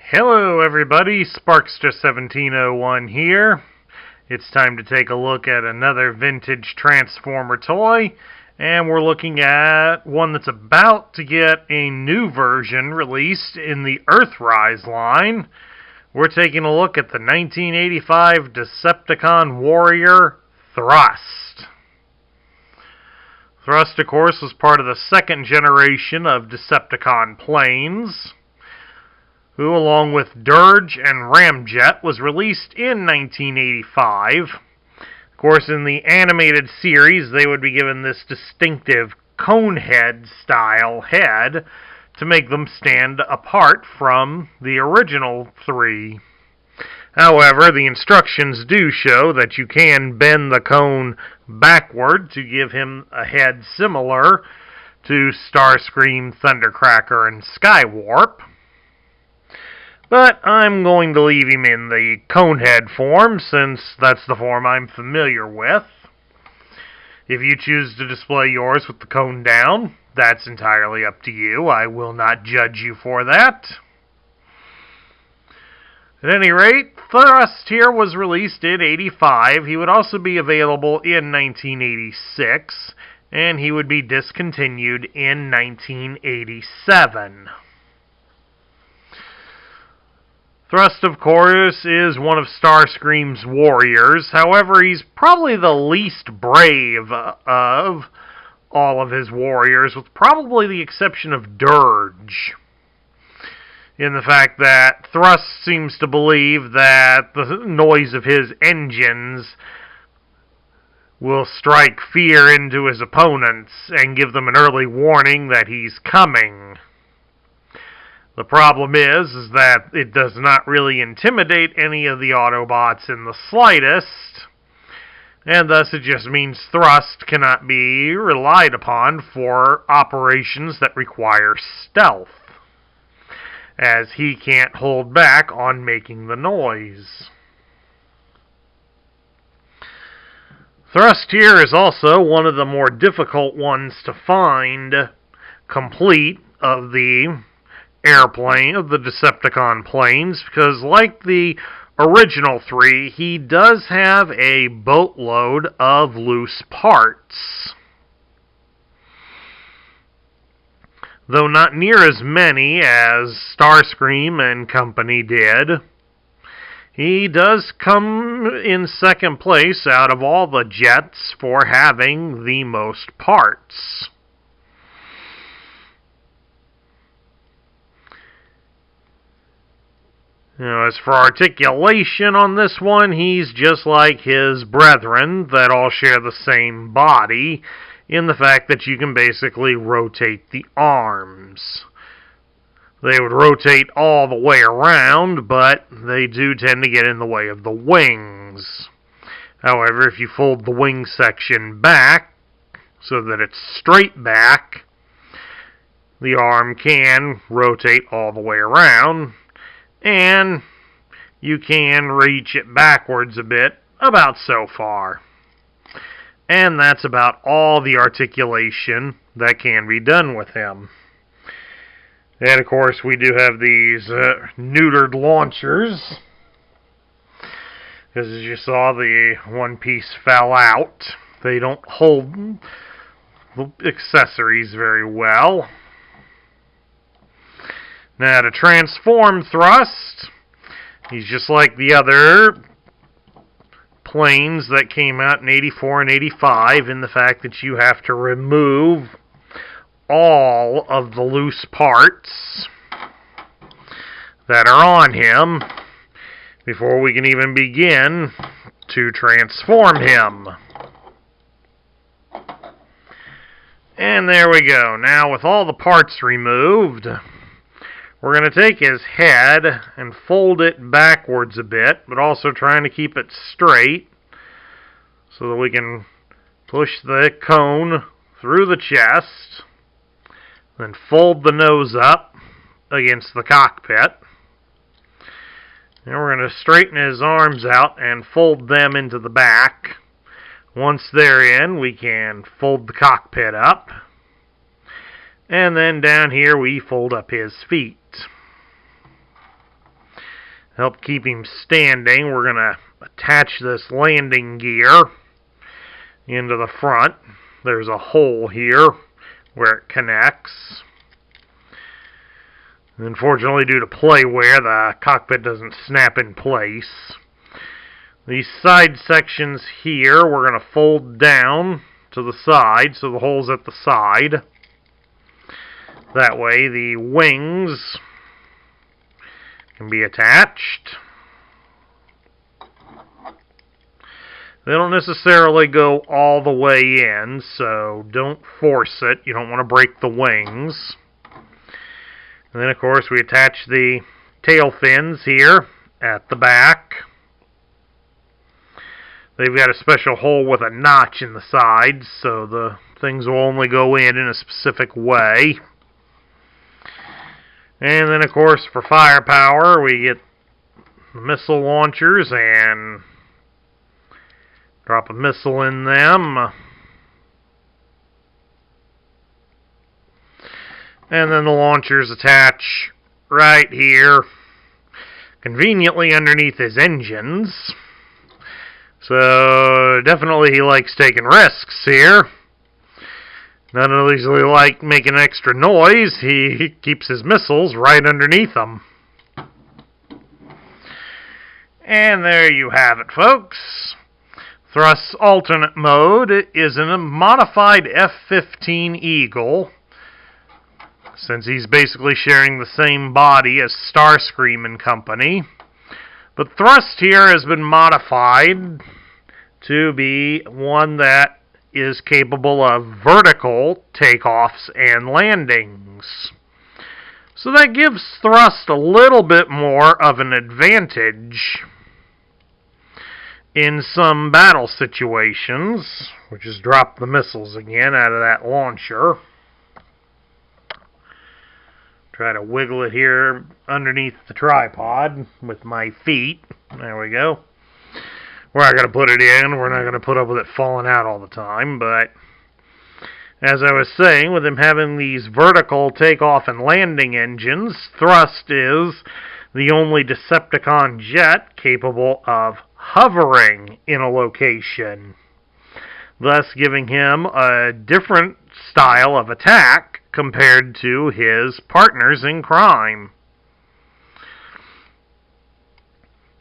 Hello everybody, Sparkster1701 here. It's time to take a look at another vintage Transformer toy, and we're looking at one that's about to get a new version released in the Earthrise line. We're taking a look at the 1985 Decepticon Warrior Thrust. Thrust, of course, was part of the second generation of Decepticon planes, who, along with Dirge and Ramjet, was released in 1985. Of course, in the animated series, they would be given this distinctive Conehead-style head to make them stand apart from the original three. However, the instructions do show that you can bend the cone backward to give him a head similar to Starscream, Thundercracker, and Skywarp. But I'm going to leave him in the Conehead form, since that's the form I'm familiar with. If you choose to display yours with the cone down, that's entirely up to you. I will not judge you for that. At any rate, Thrust here was released in '85. He would also be available in 1986, and he would be discontinued in 1987. Thrust, of course, is one of Starscream's warriors. However, he's probably the least brave of all of his warriors, with probably the exception of Dirge, in the fact that Thrust seems to believe that the noise of his engines will strike fear into his opponents and give them an early warning that he's coming. The problem is that it does not really intimidate any of the Autobots in the slightest, and thus it just means Thrust cannot be relied upon for operations that require stealth, as he can't hold back on making the noise. Thrust here is also one of the more difficult ones to find complete of the airplane, of the Decepticon planes, because like the original three, he does have a boatload of loose parts. Though not near as many as Starscream and company did, he does come in second place out of all the jets for having the most parts. Now, as for articulation on this one, he's just like his brethren that all share the same body, in the fact that you can basically rotate the arms. They would rotate all the way around, but they do tend to get in the way of the wings. However, if you fold the wing section back so that it's straight back, the arm can rotate all the way around, and you can reach it backwards a bit, about so far. And that's about all the articulation that can be done with him. And of course we do have these neutered launchers, because as you saw, the one piece fell out. They don't hold the accessories very well. Now, to transform Thrust, he's just like the other planes that came out in '84 and '85 in the fact that you have to remove all of the loose parts that are on him before we can even begin to transform him. And there we go. Now, with all the parts removed, we're going to take his head and fold it backwards a bit, but also trying to keep it straight so that we can push the cone through the chest, then fold the nose up against the cockpit. Then we're going to straighten his arms out and fold them into the back. Once they're in, we can fold the cockpit up. And then down here we fold up his feet. Help keep him standing, we're going to attach this landing gear into the front. There's a hole here where it connects. Unfortunately, due to play wear, the cockpit doesn't snap in place. These side sections here, we're going to fold down to the side, so the hole's at the side. That way, the wings can be attached. They don't necessarily go all the way in, so don't force it. You don't want to break the wings. And then, of course, we attach the tail fins here at the back. They've got a special hole with a notch in the sides, so the things will only go in a specific way. And then, of course, for firepower, we get the missile launchers and drop a missile in them. And then the launchers attach right here, conveniently underneath his engines. So, definitely he likes taking risks here. Not only does he like making extra noise, he keeps his missiles right underneath them. And there you have it, folks. Thrust's alternate mode is in a modified F-15 Eagle, since he's basically sharing the same body as Starscream and company. But thrust here has been modified to be one that is capable of vertical takeoffs and landings. So that gives thrust a little bit more of an advantage in some battle situations, which is drop the missiles again out of that launcher. Try to wiggle it here underneath the tripod with my feet. There we go. We're not going to put it in. We're not going to put up with it falling out all the time. But as I was saying, with him having these vertical takeoff and landing engines, thrust is the only Decepticon jet capable of hovering in a location, thus giving him a different style of attack compared to his partners in crime.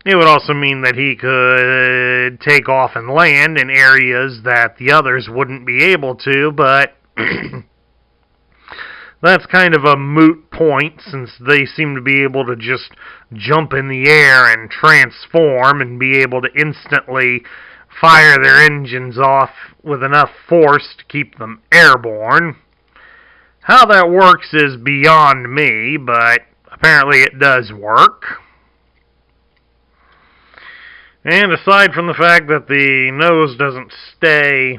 It would also mean that he could take off and land in areas that the others wouldn't be able to, but that's kind of a moot point, since they seem to be able to just jump in the air and transform and be able to instantly fire their engines off with enough force to keep them airborne. How that works is beyond me, but apparently it does work. And aside from the fact that the nose doesn't stay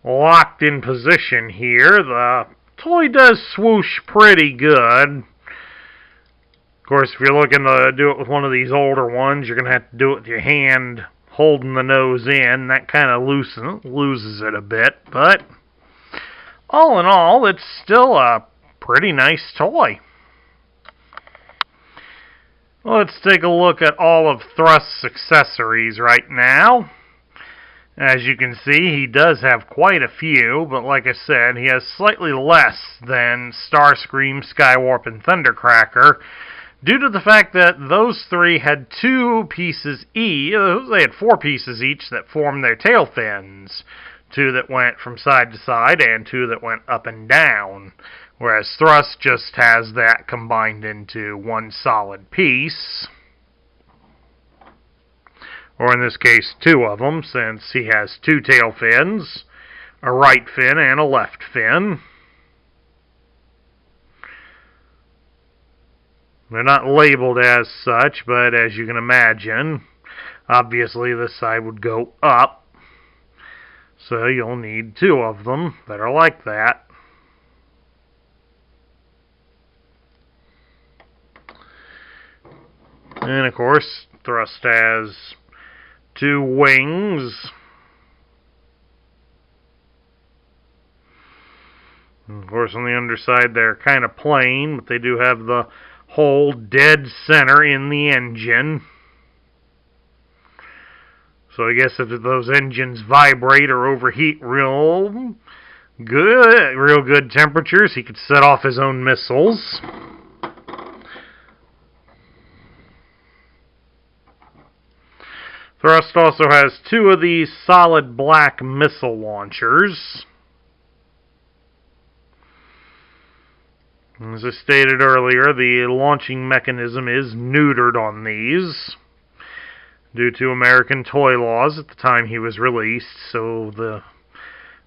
locked in position here, the toy does swoosh pretty good. Of course, if you're looking to do it with one of these older ones, you're going to have to do it with your hand holding the nose in. That kind of loses it a bit, but all in all, it's still a pretty nice toy. Let's take a look at all of Thrust's accessories right now. As you can see, he does have quite a few, but like I said, he has slightly less than Starscream, Skywarp, and Thundercracker, due to the fact that those three had 2 pieces each. They had 4 pieces each that formed their tail fins. 2 that went from side to side, and 2 that went up and down. Whereas Thrust just has that combined into one solid piece. Or in this case, 2 of them, since he has 2 tail fins, a right fin and a left fin. They're not labeled as such, but as you can imagine, obviously this side would go up. So you'll need 2 of them that are like that. And of course, Thrust has 2 wings. And of course, on the underside they're kind of plain, but they do have the hole dead center in the engine. So I guess if those engines vibrate or overheat real good temperatures, he could set off his own missiles. Thrust also has 2 of these solid black missile launchers. As I stated earlier, the launching mechanism is neutered on these due to American toy laws at the time he was released, so the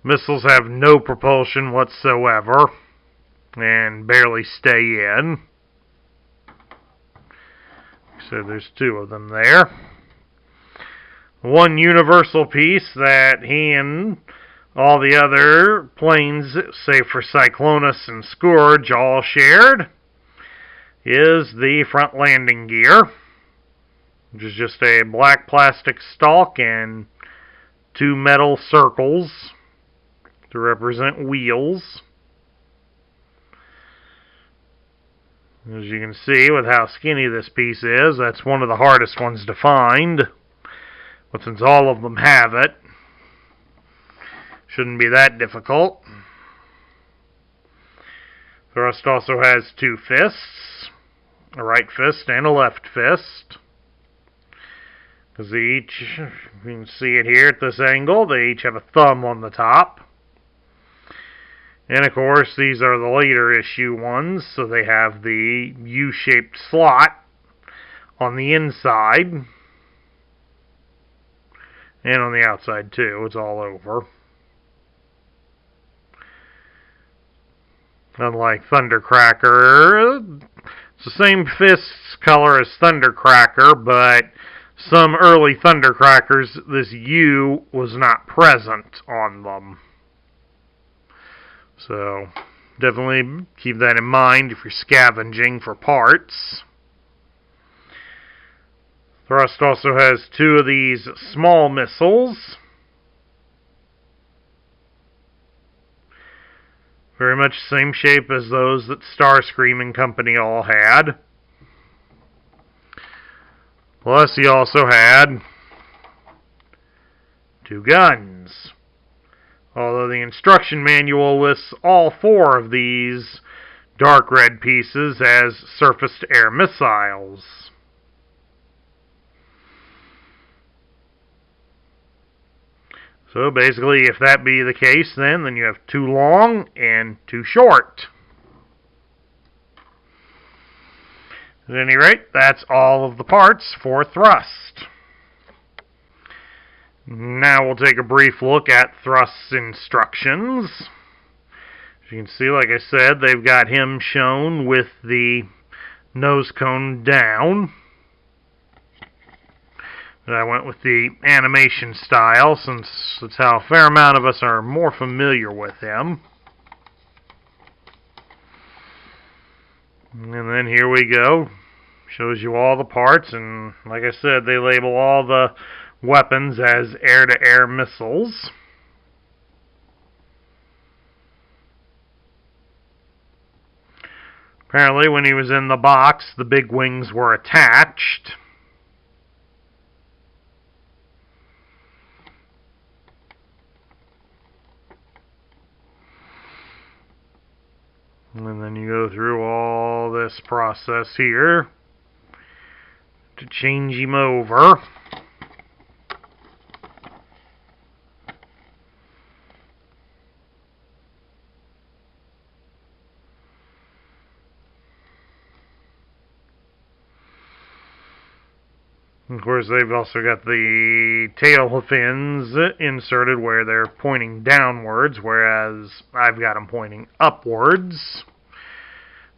missiles have no propulsion whatsoever and barely stay in. So there's 2 of them there. One universal piece that he and all the other planes, save for Cyclonus and Scourge, all shared is the front landing gear, which is just a black plastic stalk and 2 metal circles to represent wheels. As you can see with how skinny this piece is, that's one of the hardest ones to find. But since all of them have it, shouldn't be that difficult. Thrust also has 2 fists, a right fist and a left fist. Because they each, you can see it here at this angle, they each have a thumb on the top. And of course, these are the later issue ones, so they have the U-shaped slot on the inside. And on the outside too, it's all over. Unlike Thundercracker, it's the same fist color as Thundercracker, but some early Thundercrackers, this U was not present on them. So, definitely keep that in mind if you're scavenging for parts. Thrust also has 2 of these small missiles. Very much the same shape as those that Starscream and company all had. Plus he also had 2 guns. Although the instruction manual lists all 4 of these dark red pieces as surface-to-air missiles. So basically, if that be the case, then you have 2 long and 2 short. At any rate, that's all of the parts for Thrust. Now we'll take a brief look at Thrust's instructions. As you can see, like I said, they've got him shown with the nose cone down. I went with the animation style, since that's how a fair amount of us are more familiar with him. And then here we go. Shows you all the parts, and like I said, they label all the weapons as air-to-air missiles. Apparently, when he was in the box, the big wings were attached. And then you go through all this process here to change him over. Of course, they've also got the tail fins inserted where they're pointing downwards, whereas I've got them pointing upwards.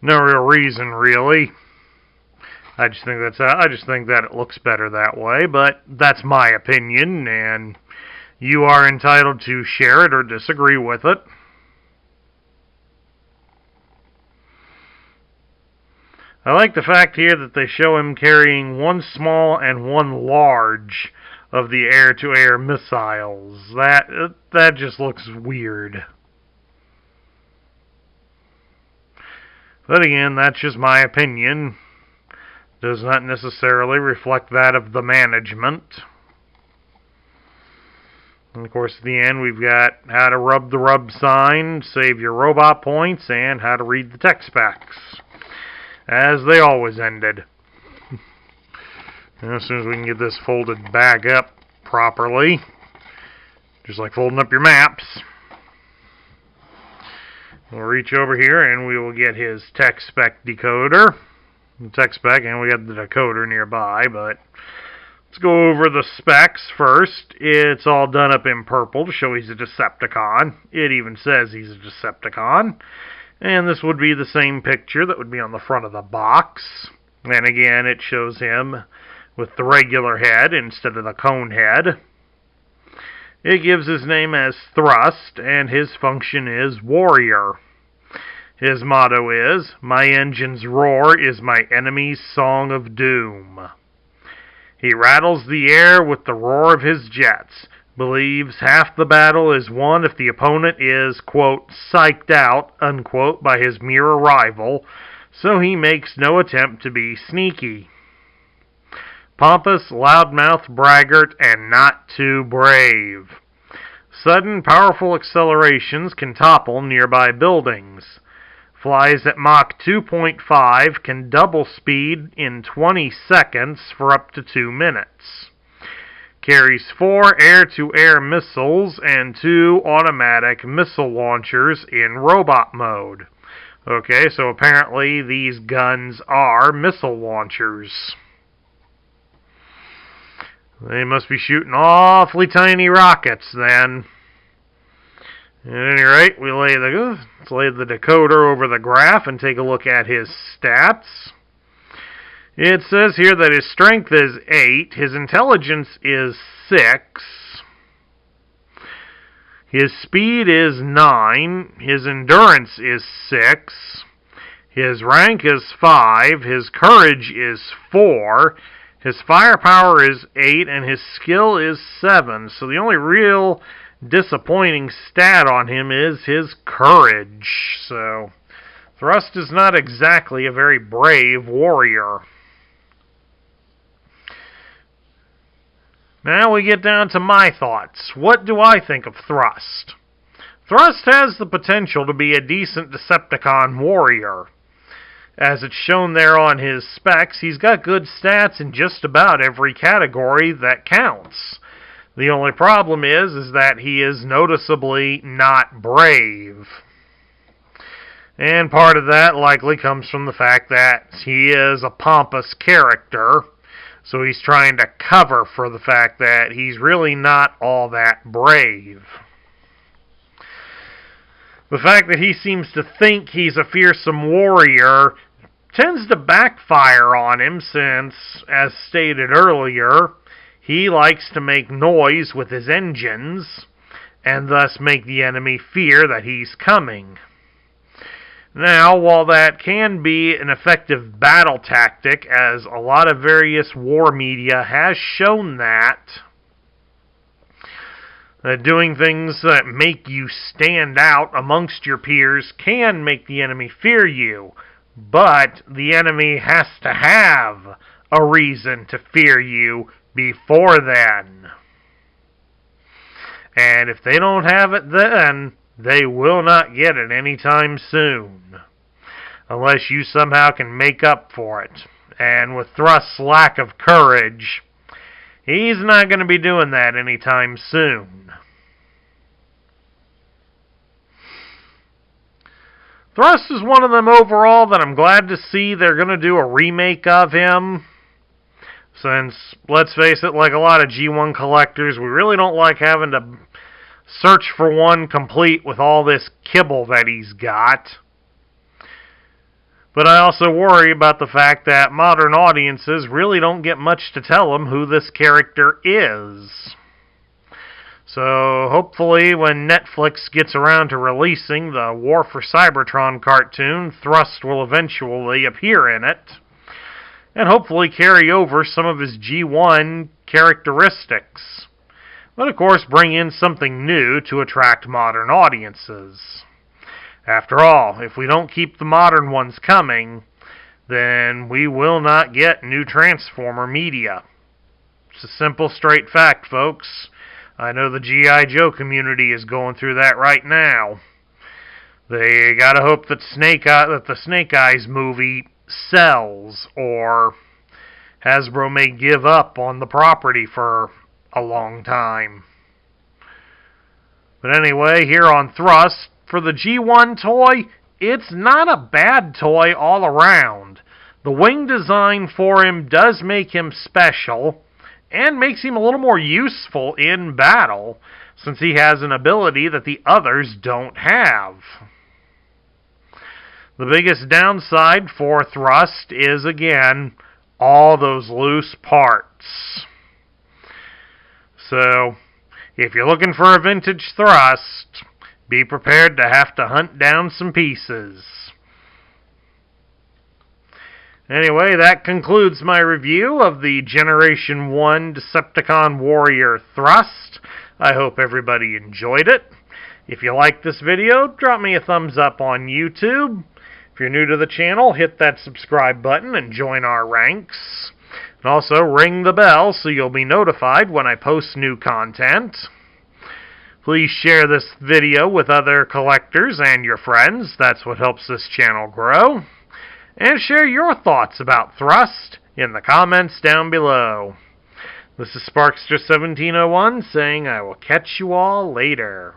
No real reason, really. I just think that it looks better that way, but that's my opinion, and you are entitled to share it or disagree with it. I like the fact here that they show him carrying 1 small and 1 large of the air-to-air missiles. That just looks weird. But again, that's just my opinion. Does not necessarily reflect that of the management. And of course, at the end, we've got how to rub the rub sign, save your robot points, and how to read the tech specs. As they always ended. And as soon as we can get this folded back up properly, just like folding up your maps, we'll reach over here and we will get his tech spec decoder. The tech spec, and we got the decoder nearby, but let's go over the specs first. It's all done up in purple to show he's a Decepticon. It even says he's a Decepticon. And this would be the same picture that would be on the front of the box. And again, it shows him with the regular head instead of the cone head. It gives his name as Thrust, and his function is Warrior. His motto is, "My engine's roar is my enemy's song of doom." He rattles the air with the roar of his jets, believes half the battle is won if the opponent is, quote, psyched out, unquote, by his mere arrival, so he makes no attempt to be sneaky. Pompous, loudmouth, braggart, and not too brave. Sudden, powerful accelerations can topple nearby buildings. Flies at Mach 2.5, can double speed in 20 seconds for up to 2 minutes. Carries 4 air-to-air missiles and 2 automatic missile launchers in robot mode. Okay, so apparently these guns are missile launchers. They must be shooting awfully tiny rockets then. At any rate, let's lay the decoder over the graph and take a look at his stats. It says here that his strength is 8, his intelligence is 6, his speed is 9, his endurance is 6, his rank is 5, his courage is 4, his firepower is 8, and his skill is 7. So the only real disappointing stat on him is his courage. So Thrust is not exactly a very brave warrior. Now we get down to my thoughts. What do I think of Thrust? Thrust has the potential to be a decent Decepticon warrior. As it's shown there on his specs, he's got good stats in just about every category that counts. The only problem is that he is noticeably not brave. And part of that likely comes from the fact that he is a pompous character, so he's trying to cover for the fact that he's really not all that brave. The fact that he seems to think he's a fearsome warrior tends to backfire on him since, as stated earlier, he likes to make noise with his engines, and thus make the enemy fear that he's coming. Now, while that can be an effective battle tactic, as a lot of various war media has shown that doing things that make you stand out amongst your peers can make the enemy fear you, but the enemy has to have a reason to fear you before then. And if they don't have it then, they will not get it anytime soon. Unless you somehow can make up for it. And with Thrust's lack of courage, he's not going to be doing that anytime soon. Thrust is one of them overall that I'm glad to see they're going to do a remake of him. Since, let's face it, like a lot of G1 collectors, we really don't like having to search for one complete with all this kibble that he's got. But I also worry about the fact that modern audiences really don't get much to tell them who this character is. So hopefully when Netflix gets around to releasing the War for Cybertron cartoon, Thrust will eventually appear in it, and hopefully carry over some of his G1 characteristics. But of course bring in something new to attract modern audiences. After all, if we don't keep the modern ones coming, then we will not get new Transformer media. It's a simple, straight fact, folks. I know the G.I. Joe community is going through that right now. They gotta hope that the Snake Eyes movie sells, or Hasbro may give up on the property for a long time. But anyway, here on Thrust, for the G1 toy, it's not a bad toy all around. The wing design for him does make him special, and makes him a little more useful in battle, since he has an ability that the others don't have. The biggest downside for Thrust is, again, all those loose parts. So, if you're looking for a vintage Thrust, be prepared to have to hunt down some pieces. Anyway, that concludes my review of the Generation 1 Decepticon Warrior Thrust. I hope everybody enjoyed it. If you liked this video, drop me a thumbs up on YouTube. If you're new to the channel, hit that subscribe button and join our ranks. And also ring the bell so you'll be notified when I post new content. Please share this video with other collectors and your friends. That's what helps this channel grow. And share your thoughts about Thrust in the comments down below. This is Sparkster1701 saying I will catch you all later.